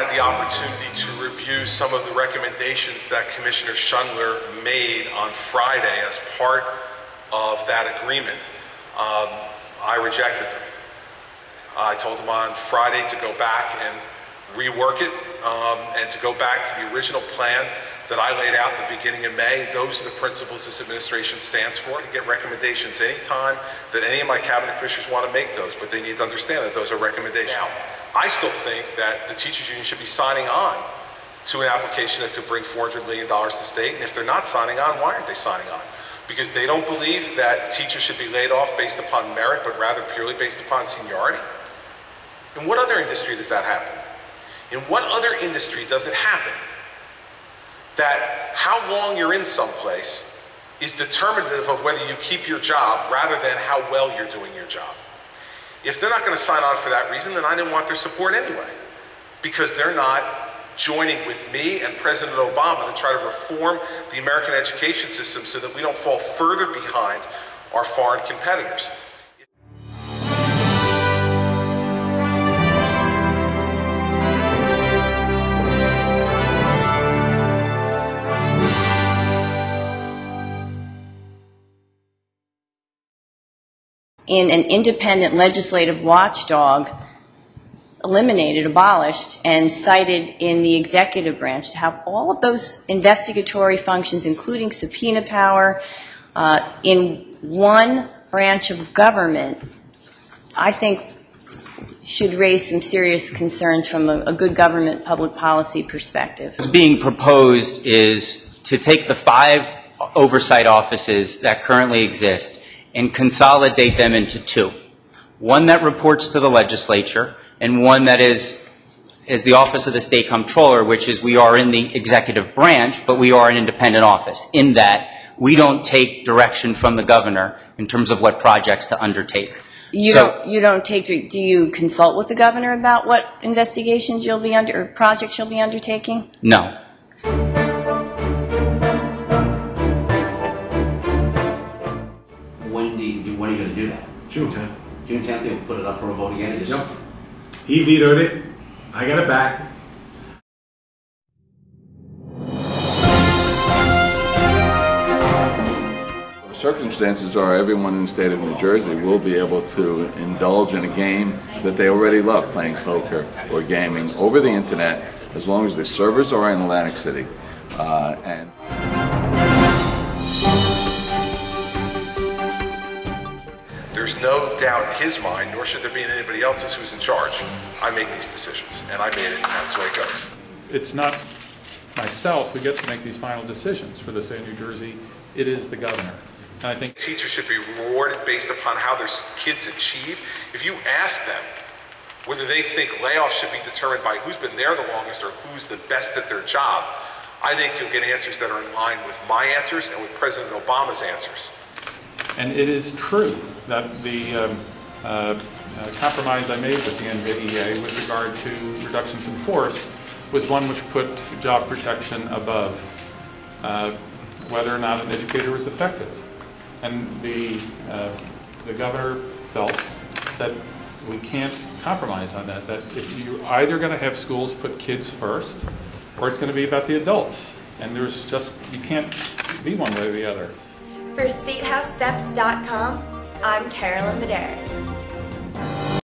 had the opportunity to review some of the recommendations that Commissioner Schundler made on Friday as part of that agreement. I rejected them. I told him on Friday to go back and rework it and to go back to the original plan that I laid out in the beginning of May. Those are the principles this administration stands for. To get recommendations anytime that any of my cabinet commissioners want to make those, but they need to understand that those are recommendations. Yeah. I still think that the teachers union should be signing on to an application that could bring $400 million to the state, and if they're not signing on, why aren't they signing on? Because they don't believe that teachers should be laid off based upon merit, but rather purely based upon seniority. In what other industry does that happen? In what other industry does it happen that how long you're in someplace is determinative of whether you keep your job rather than how well you're doing your job? If they're not going to sign on for that reason, then I didn't want their support anyway, because they're not joining with me and President Obama to try to reform the American education system so that we don't fall further behind our foreign competitors. In an independent legislative watchdog eliminated, abolished, and cited in the executive branch to have all of those investigatory functions, including subpoena power, in one branch of government, I think should raise some serious concerns from a good government public policy perspective. What's being proposed is to take the 5 oversight offices that currently exist and consolidate them into 2. One that reports to the legislature and one that is the Office of the State Comptroller, which is we are in the executive branch, but we are an independent office in that we don't take direction from the governor in terms of what projects to undertake. You don't take, do you consult with the governor about what investigations you'll be or projects you'll be undertaking? No. When are you going to do that? June 10th. June 10th, you'll put it up for a vote again? Yep. He vetoed it. I got it back. The circumstances are everyone in the state of New Jersey will be able to indulge in a game that they already love, playing poker or gaming over the internet, as long as the servers are in Atlantic City. There's no doubt in his mind, nor should there be in anybody else's who's in charge. I make these decisions, and I made it, and that's the way it goes. It's not myself who gets to make these final decisions for the state of New Jersey. It is the governor. And I think teachers should be rewarded based upon how their kids achieve. If you ask them whether they think layoffs should be determined by who's been there the longest or who's the best at their job, I think you'll get answers that are in line with my answers and with President Obama's answers. And it is true that the compromise I made with the NVEA with regard to reductions in force was one which put job protection above whether or not an educator was effective. And the governor felt that we can't compromise on that, that if you're either going to have schools put kids first or it's going to be about the adults. And there's just, you can't be one way or the other. For StatehouseSteps.com, I'm Carolyn Madaras.